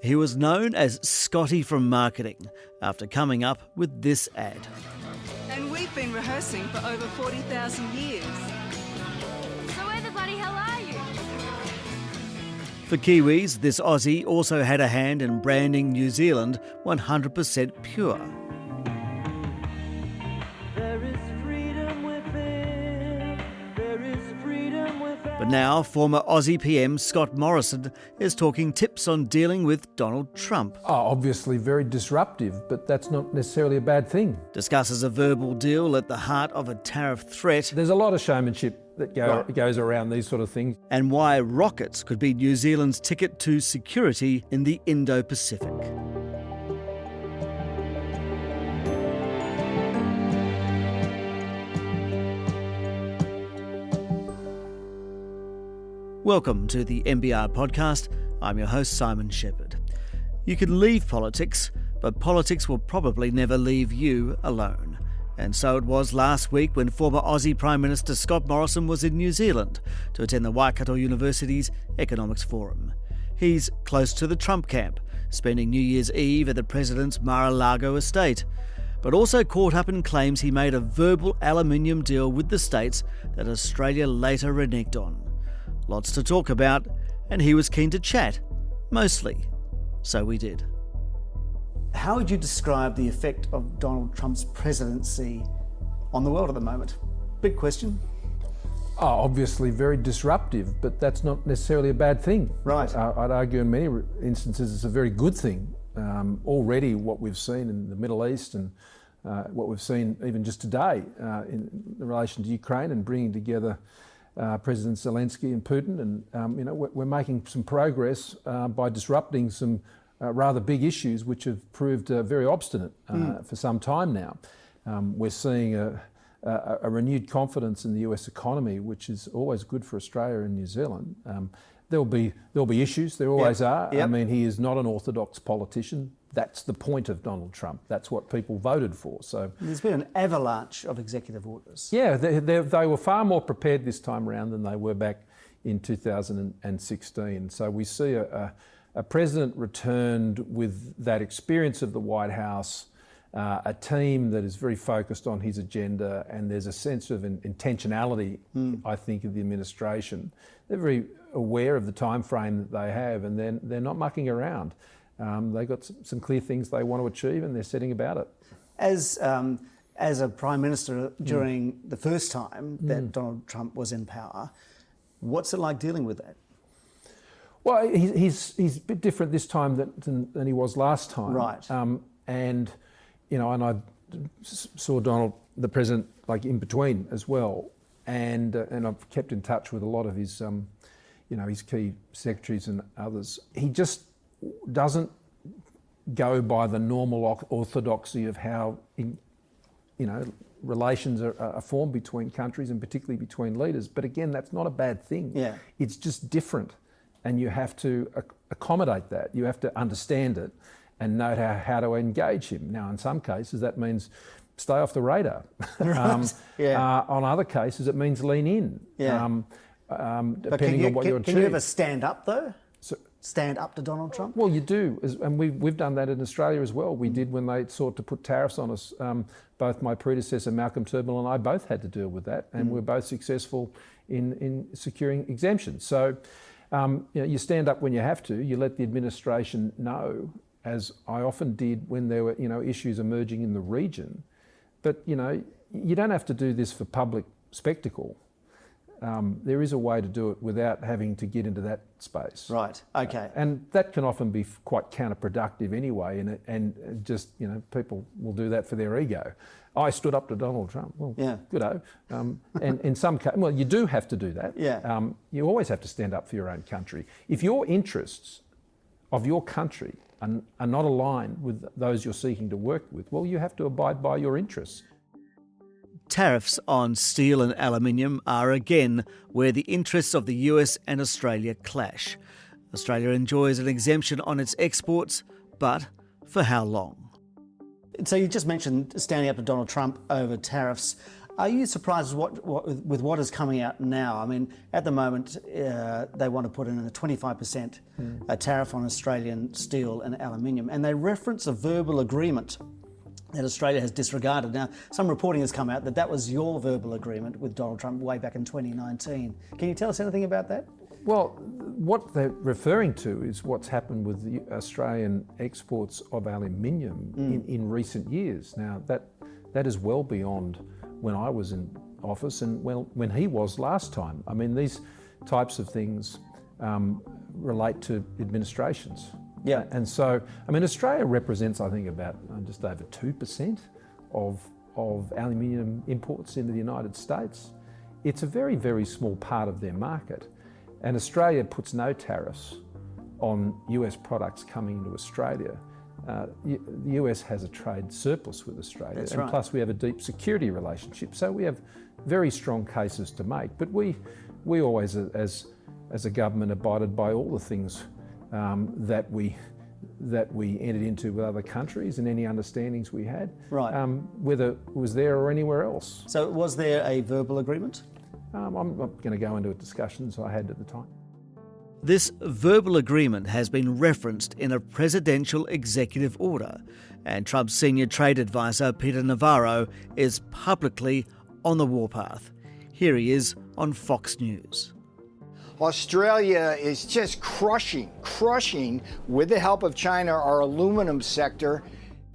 He was known as Scotty from marketing after coming up with this ad. And we've been rehearsing for over 40,000 years. So where the bloody hell are you? For Kiwis, this Aussie also had a hand in branding New Zealand 100% pure. But now, former Aussie PM Scott Morrison is talking tips on dealing with Donald Trump. Obviously very disruptive, but that's not necessarily a bad thing. Discusses a verbal deal at the heart of a tariff threat. There's a lot of showmanship that goes around these sort of things. And why rockets could be New Zealand's ticket to security in the Indo-Pacific. Welcome to the NBR Podcast. I'm your host, Simon Shepherd. You can leave politics, but politics will probably never leave you alone. And so it was last week when former Aussie Prime Minister Scott Morrison was in New Zealand to attend the Waikato University's Economics Forum. He's close to the Trump camp, spending New Year's Eve at the president's Mar-a-Lago estate, but also caught up in claims he made a verbal aluminium deal with the states that Australia later reneged on. Lots to talk about, and he was keen to chat, mostly. So we did. How would you describe the effect of Donald Trump's presidency on the world at the moment? Big question. Obviously very disruptive, but that's not necessarily a bad thing. Right. I'd argue in many instances it's a very good thing. Already what we've seen in the Middle East and what we've seen even just today in relation to Ukraine and bringing together President Zelensky and Putin, and we're making some progress by disrupting some rather big issues which have proved very obstinate for some time now. We're seeing a renewed confidence in the US economy, which is always good for Australia and New Zealand. There'll be issues, there always are. Yep. I mean, he is not an orthodox politician. That's the point of Donald Trump. That's what people voted for. So there's been an avalanche of executive orders. Yeah, they were far more prepared this time around than they were back in 2016. So we see a president returned with that experience of the White House, a team that is very focused on his agenda, and there's a sense of intentionality, I think, of the administration. They're very aware of the time frame that they have, and they're not mucking around. They've got some clear things they want to achieve, and they're setting about it. As a Prime Minister during the first time that Donald Trump was in power, what's it like dealing with that? Well, he's a bit different this time than he was last time. Right. And I saw Donald, the president, like in between as well, and I've kept in touch with a lot of his, his key secretaries and others. He just doesn't go by the normal orthodoxy of how, relations are formed between countries and particularly between leaders. But again, that's not a bad thing. Yeah. It's just different, and you have to accommodate that. You have to understand it and know how to engage him. Now, in some cases, that means stay off the radar. Right. On other cases, it means lean in. Yeah. Depending on what you achieve. Can you ever stand up, though? Stand up to Donald Trump? Well, you do, and we've done that in Australia as well. We did when they sought to put tariffs on us. Both my predecessor, Malcolm Turnbull, and I both had to deal with that, and we're both successful in securing exemptions. So you stand up when you have to. You let the administration know, as I often did when there were issues emerging in the region. But you don't have to do this for public spectacle. There is a way to do it without having to get into that space. Right. Okay. And that can often be quite counterproductive anyway. And just people will do that for their ego. I stood up to Donald Trump. Well, yeah. Good-o. And in some cases, well, you do have to do that. Yeah. You always have to stand up for your own country. If your interests of your country are not aligned with those you're seeking to work with, well, you have to abide by your interests. Tariffs on steel and aluminium are again where the interests of the US and Australia clash. Australia enjoys an exemption on its exports, but for how long? So you just mentioned standing up to Donald Trump over tariffs. Are you surprised with what is coming out now? I mean, at the moment, they want to put in a 25% tariff on Australian steel and aluminium, and they reference a verbal agreement that Australia has disregarded. Now, some reporting has come out that that was your verbal agreement with Donald Trump way back in 2019. Can you tell us anything about that? Well, what they're referring to is what's happened with the Australian exports of aluminium in recent years. Now, that is well beyond when I was in office and when he was last time. I mean, these types of things relate to administrations. Yeah. And so, I mean, Australia represents, I think, about just over 2% of aluminium imports into the United States. It's a very, very small part of their market. And Australia puts no tariffs on US products coming into Australia. The US has a trade surplus with Australia. That's and right. Plus we have a deep security relationship. So we have very strong cases to make. But we always, as a government, abided by all the things that we entered into with other countries and any understandings we had, Right. Whether it was there or anywhere else. So was there a verbal agreement? I'm not going to go into a discussion I had at the time. This verbal agreement has been referenced in a presidential executive order, and Trump's senior trade advisor, Peter Navarro, is publicly on the warpath. Here he is on Fox News. Australia is just crushing, with the help of China, our aluminum sector.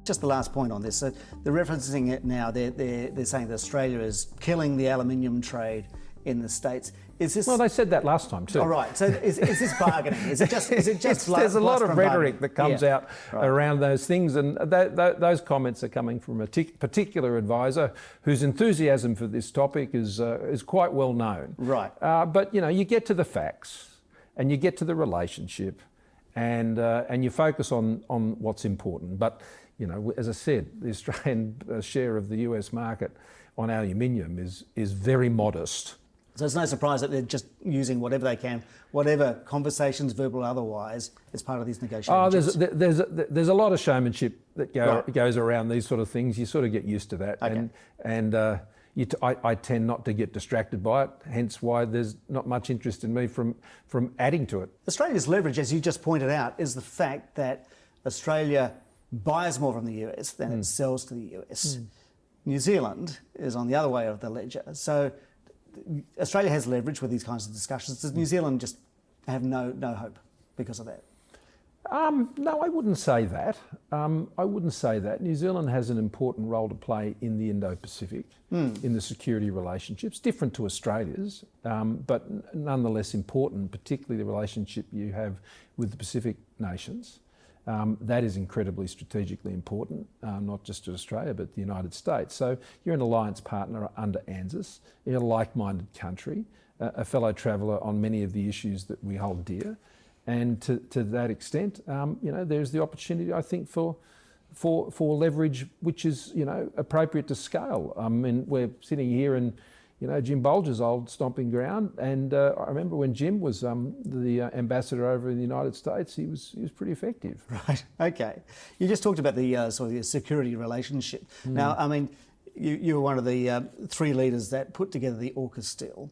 Just the last point on this. So they're referencing it now. They're saying that Australia is killing the aluminium trade in the States. Is this? Well, they said that last time too. All right. So is this bargaining? Is it just? There's a lot of rhetoric that comes out around those things, and those comments are coming from a particular advisor whose enthusiasm for this topic is quite well known. Right. But you get to the facts, and you get to the relationship, and you focus on what's important. But as I said, the Australian share of the US market on aluminium is very modest. So it's no surprise that they're just using whatever they can, whatever conversations, verbal or otherwise, as part of these negotiations. There's a lot of showmanship that goes around these sort of things. You sort of get used to that, Okay. I tend not to get distracted by it. Hence why there's not much interest in me from adding to it. Australia's leverage, as you just pointed out, is the fact that Australia buys more from the US than it sells to the US. New Zealand is on the other way of the ledger. So Australia has leverage with these kinds of discussions. Does New Zealand just have no hope because of that? No, I wouldn't say that. New Zealand has an important role to play in the Indo-Pacific, in the security relationships, different to Australia's, but nonetheless important, particularly the relationship you have with the Pacific nations. That is incredibly strategically important, not just to Australia, but the United States. So you're an alliance partner under ANZUS, you're a like-minded country, a fellow traveller on many of the issues that we hold dear. And to that extent, there's the opportunity, I think, for leverage, which is, appropriate to scale. I mean, we're sitting here in, Jim Bolger's old stomping ground, and I remember when Jim was the ambassador over in the United States, he was pretty effective. Right. Okay. You just talked about the sort of the security relationship. Now, I mean, you were one of the three leaders that put together the Aukus deal,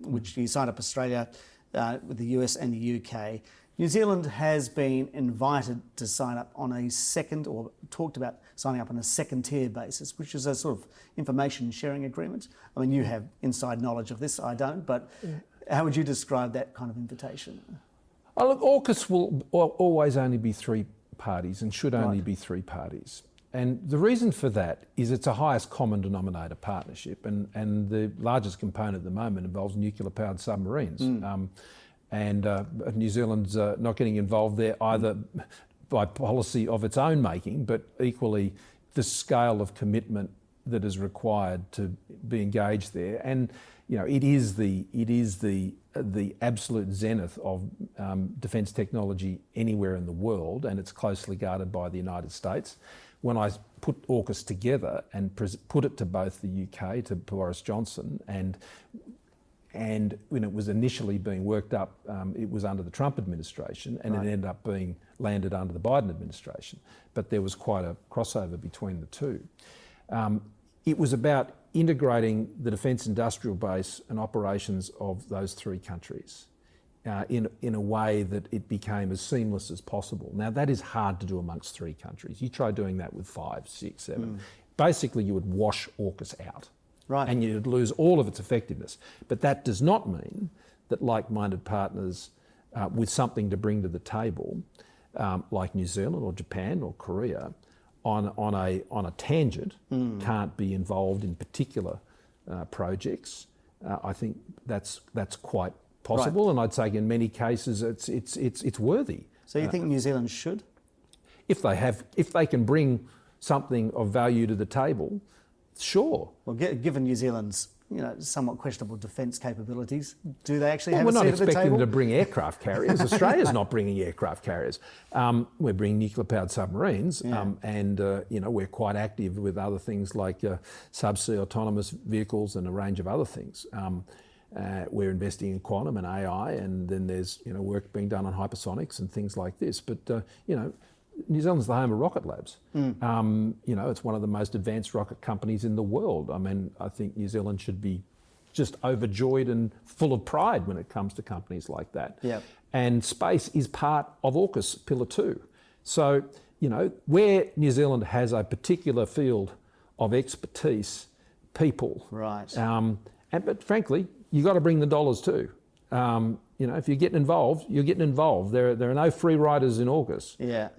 which you signed up Australia with the US and the UK. New Zealand has been invited to sign up on a second, or talked about signing up on a second tier basis, which is a sort of information sharing agreement. I mean, you have inside knowledge of this, I don't, but how would you describe that kind of invitation? Oh, look, Aukus will always only be three parties and should only be three parties. And the reason for that is it's a highest common denominator partnership, and the largest component at the moment involves nuclear-powered submarines. And New Zealand's not getting involved there either by policy of its own making, but equally the scale of commitment that is required to be engaged there. And it is the absolute zenith of defence technology anywhere in the world, and it's closely guarded by the United States. When I put Aukus together and put it to both the UK, to Boris Johnson, and when it was initially being worked up, it was under the Trump administration, and it ended up being landed under the Biden administration. But there was quite a crossover between the two. it was about integrating the defence industrial base and operations of those three countries in a way that it became as seamless as possible. Now, that is hard to do amongst three countries. You try doing that with 5, 6, 7. Basically, you would wash AUKUS out. Right. And you'd lose all of its effectiveness. But that does not mean that like-minded partners with something to bring to the table, like New Zealand or Japan or Korea, on a tangent, can't be involved in particular projects. I think that's quite possible, and I'd say in many cases it's worthy. So you think New Zealand should? If they can bring something of value to the table, sure. Well, given New Zealand's somewhat questionable defence capabilities, do they actually have we're a not seat at the expecting table? them to bring aircraft carriers. Australia's not bringing aircraft carriers. We're bringing nuclear-powered submarines, and we're quite active with other things like subsea autonomous vehicles and a range of other things. We're investing in quantum and AI, and then there's work being done on hypersonics and things like this. But New Zealand's the home of rocket labs. It's one of the most advanced rocket companies in the world. I mean, I think New Zealand should be just overjoyed and full of pride when it comes to companies like that. Yep. And space is part of AUKUS Pillar 2. So, where New Zealand has a particular field of expertise, people. Right. But frankly, you got to bring the dollars too. If you're getting involved, you're getting involved. There are no free riders in AUKUS. Yeah.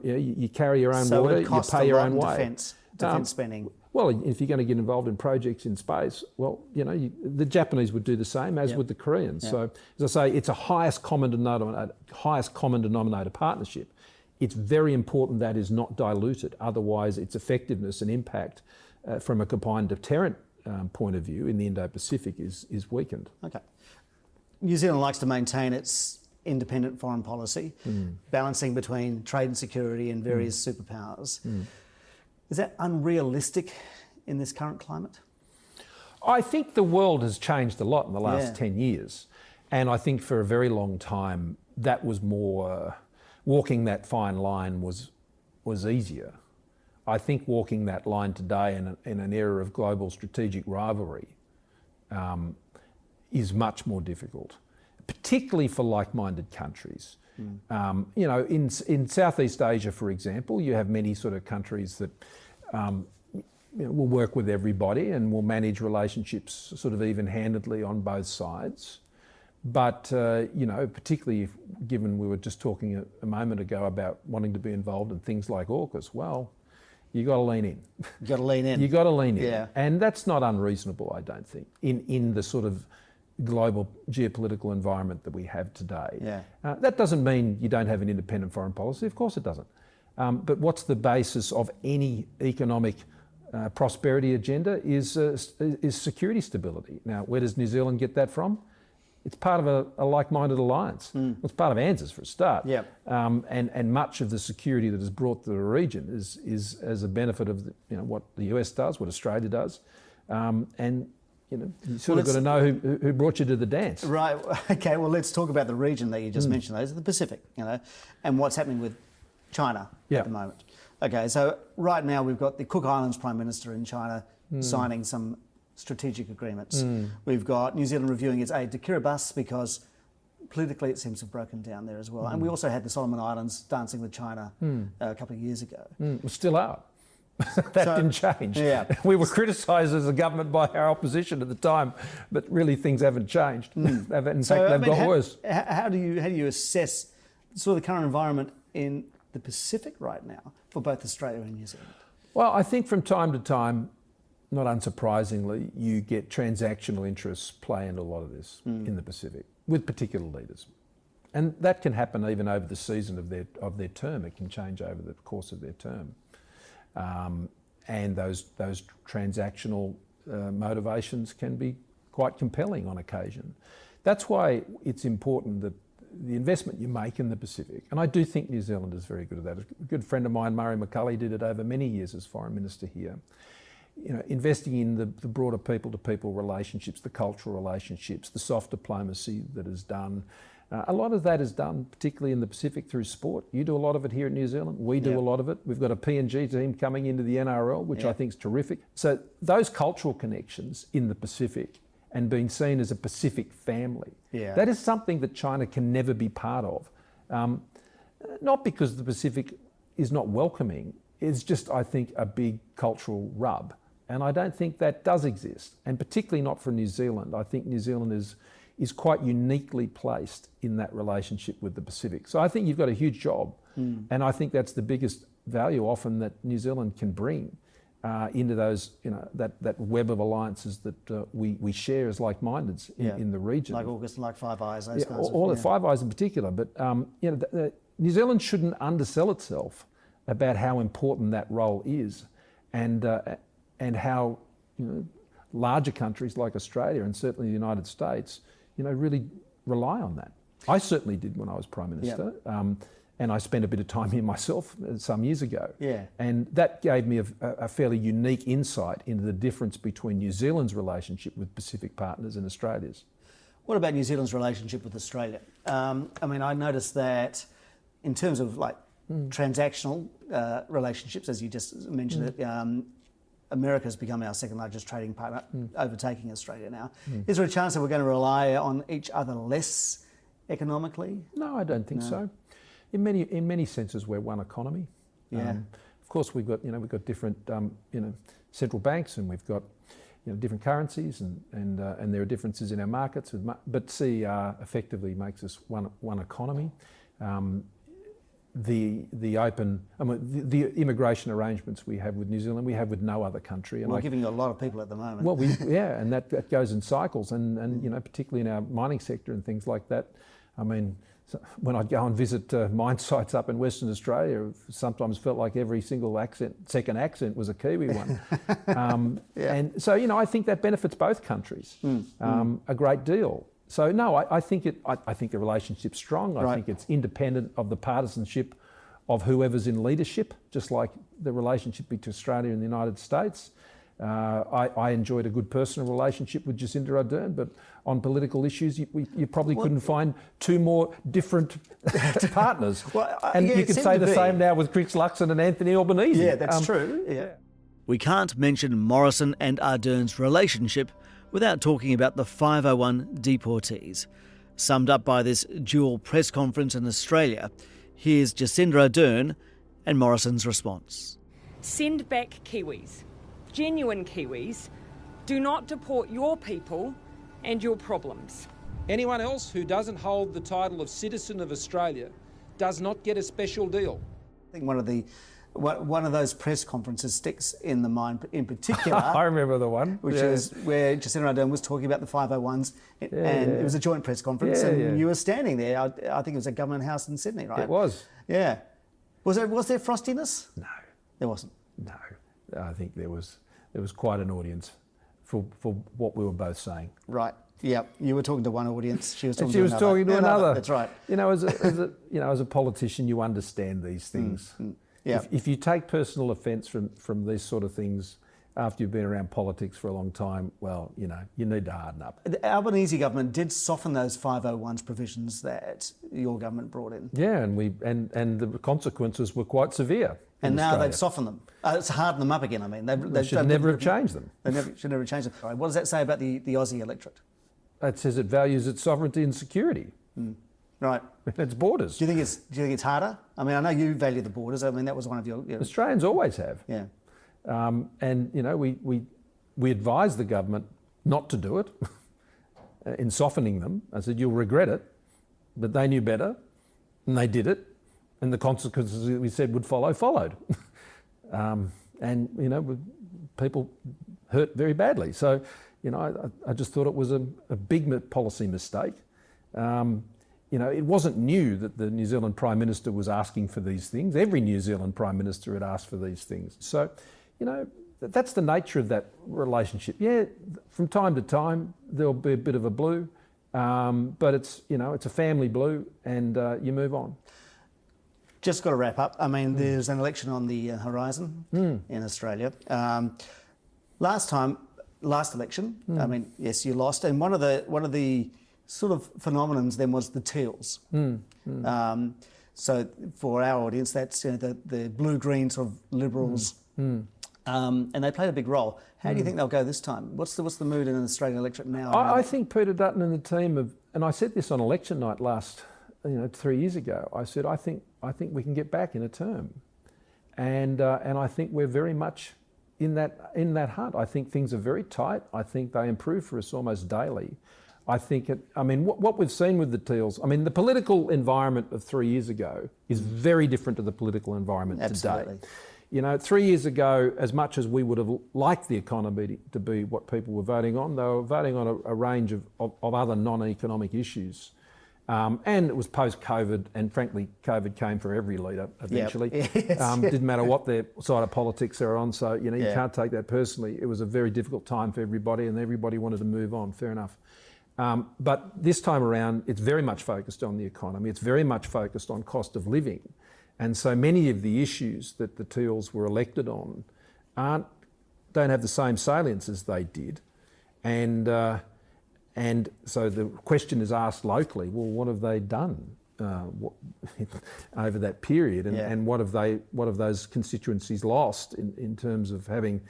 You carry your own so water, it costs you pay a your lot own in way. defence spending. Well, if you're going to get involved in projects in space, the Japanese would do the same, as would the Koreans. So, as I say, it's a highest common denominator partnership. It's very important that is not diluted. Otherwise, its effectiveness and impact from a combined deterrent point of view in the Indo-Pacific is weakened. Okay. New Zealand likes to maintain its independent foreign policy, balancing between trade and security and various superpowers. Is that unrealistic in this current climate? I think the world has changed a lot in the last 10 years. And I think for a very long time, that was more, walking that fine line was easier. I think walking that line today in an era of global strategic rivalry is much more difficult, particularly for like-minded countries. In Southeast Asia, for example, you have many sort of countries that will work with everybody and will manage relationships sort of even-handedly on both sides. But, particularly given we were just talking a moment ago about wanting to be involved in things like AUKUS, well, you got to lean in. You got to lean in. You got to lean in. Yeah. And that's not unreasonable, I don't think, in the sort of global geopolitical environment that we have today. Yeah. That doesn't mean you don't have an independent foreign policy. Of course it doesn't. But what's the basis of any economic prosperity agenda is security stability. Now, where does New Zealand get that from? It's part of a like-minded alliance. It's part of ANZUS for a start. Yep. And much of the security that is brought to the region is as a benefit of what the US does, what Australia does, and you sort of got to know who brought you to the dance. Right. Okay. Well, let's talk about the region that you just mentioned. Those are the Pacific, and what's happening with China at the moment. Okay. So right now we've got the Cook Islands Prime Minister in China signing some strategic agreements. We've got New Zealand reviewing its aid to Kiribati because politically it seems to have broken down there as well. And we also had the Solomon Islands dancing with China a couple of years ago. We still are. That didn't change. Yeah. We were criticised as a government by our opposition at the time, but really things haven't changed. In fact, they've got worse. How do you assess sort of the current environment in the Pacific right now for both Australia and New Zealand? Well, I think from time to time, not unsurprisingly, you get transactional interests play into a lot of this in the Pacific with particular leaders. And that can happen even over the season of their term. It can change over the course of their term. And those transactional motivations can be quite compelling on occasion. That's why it's important that the investment you make in the Pacific, and I do think New Zealand is very good at that. A good friend of mine, Murray McCully, did it over many years as Foreign Minister here. Investing in the broader people-to-people relationships, the cultural relationships, the soft diplomacy that is done, A lot of that is done, particularly in the Pacific, through sport. You do a lot of it here in New Zealand. We do a lot of it. We've got a PNG team coming into the NRL, which I think is terrific. So those cultural connections in the Pacific and being seen as a Pacific family, that is something that China can never be part of. Not because the Pacific is not welcoming, it's just, I think, a big cultural rub. And I don't think that does exist, and particularly not for New Zealand. I think New Zealand is quite uniquely placed in that relationship with the Pacific. So I think you've got a huge job, and I think that's the biggest value often that New Zealand can bring into those, that web of alliances that we share as like-mindeds in the region. Like Aukus and like Five Eyes, those kinds of... All the Five Eyes in particular, but New Zealand shouldn't undersell itself about how important that role is, and how larger countries like Australia and certainly the United States, really rely on that. I certainly did when I was Prime Minister, and I spent a bit of time here myself some years ago. And that gave me a fairly unique insight into the difference between New Zealand's relationship with Pacific partners and Australia's. What about New Zealand's relationship with Australia? I noticed that in terms of transactional relationships, as you just mentioned it, America's become our second largest trading partner, overtaking Australia now. Is there a chance that we're going to rely on each other less economically? No, I don't think so. In many senses, we're one economy. Of course, we've got different central banks, and we've got different currencies, and there are differences in our markets. But CER effectively makes us one economy. The immigration arrangements we have with New Zealand, we have with no other country. And we're giving you a lot of people at the moment. Well, and that goes in cycles, and particularly in our mining sector and things like that. When I'd go and visit mine sites up in Western Australia, sometimes felt like every single second accent was a Kiwi one. And so, I think that benefits both countries a great deal. So no, I think the relationship's strong. I think it's independent of the partisanship of whoever's in leadership, just like the relationship between Australia and the United States. I enjoyed a good personal relationship with Jacinda Ardern, but on political issues, you probably couldn't find two more different partners. You could say the same now with Chris Luxon and Anthony Albanese. Yeah, that's true. We can't mention Morrison and Ardern's relationship without talking about the 501 deportees. Summed up by this dual press conference in Australia, here's Jacinda Ardern and Morrison's response. Send back Kiwis, genuine Kiwis. Do not deport your people and your problems. Anyone else who doesn't hold the title of Citizen of Australia does not get a special deal. I think one of those press conferences sticks in the mind in particular. I remember the one. Which is where Jacinda Ardern was talking about the 501s, and it was a joint press conference, and you were standing there. I think it was at Government House in Sydney, right? It was. Yeah. Was there frostiness? No. There wasn't? No. I think there was quite an audience for what we were both saying. Right. Yeah. You were talking to one audience. She was talking to another. That's right. As a politician, you understand these things. If you take personal offence from these sort of things after you've been around politics for a long time, well, you need to harden up. The Albanese government did soften those 501s provisions that your government brought in. Yeah, and the consequences were quite severe. And now they've softened them. It's hardened them up again. They should never have changed them. They should never have changed them. Right. What does that say about the Aussie electorate? It says it values its sovereignty and security. Right. Its borders. Do you think it's harder? I know you value the borders. That was one of your... Australians always have. Yeah. We advised the government not to do it in softening them. I said, you'll regret it, but they knew better, and they did it, and the consequences we said would follow followed. People hurt very badly. So, I just thought it was a big policy mistake. It wasn't new that the New Zealand Prime Minister was asking for these things. Every New Zealand Prime Minister had asked for these things. So, that's the nature of that relationship. Yeah, from time to time, there'll be a bit of a blue, but it's a family blue, and you move on. Just got to wrap up. There's an election on the horizon in Australia. Last election, yes, you lost, and one of the sort of phenomenons then was the teals. So for our audience, that's the blue-green sort of Liberals, and they played a big role. How do you think they'll go this time? What's the mood in the Australian electorate now? I think Peter Dutton and the team and I said this on election night 3 years ago. I said I think we can get back in a term, and I think we're very much in that hunt. I think things are very tight. I think they improve for us almost daily. I think what we've seen with the Teals, the political environment of 3 years ago is very different to the political environment Absolutely. today. 3 years ago, as much as we would have liked the economy to be what people were voting on, they were voting on a range of other non-economic issues. And it was post-COVID, and frankly, COVID came for every leader eventually. Yep. Yes. Didn't matter what their side of politics they're on, so you can't take that personally. It was a very difficult time for everybody, and everybody wanted to move on, fair enough. But this time around, it's very much focused on the economy. It's very much focused on cost of living. And so many of the issues that the Teals were elected on don't have the same salience as they did. And so the question is asked locally, well, what have they done over that period? And what have those constituencies lost in terms of having,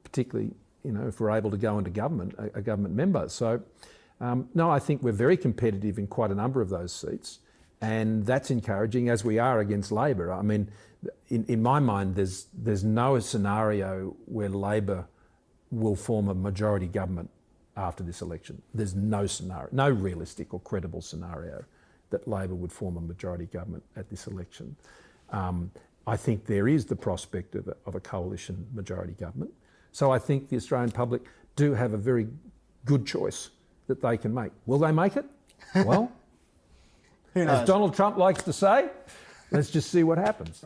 particularly, if we're able to go into government, a government member. So, no, I think we're very competitive in quite a number of those seats, and that's encouraging, as we are against Labor. In my mind, there's no scenario where Labor will form a majority government after this election. There's no scenario, no realistic or credible scenario that Labor would form a majority government at this election. I think there is the prospect of a coalition majority government. So I think the Australian public do have a very good choice that they can make. Will they make it? Well, as Donald Trump likes to say, let's just see what happens.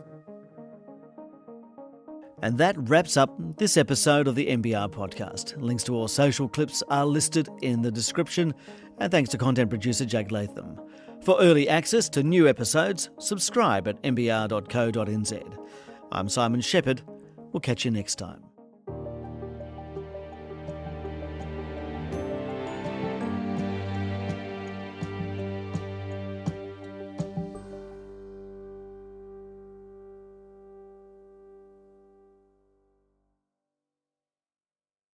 And that wraps up this episode of the NBR Podcast. Links to all social clips are listed in the description, and thanks to content producer Jake Latham. For early access to new episodes, subscribe at nbr.co.nz. I'm Simon Shepherd. We'll catch you next time.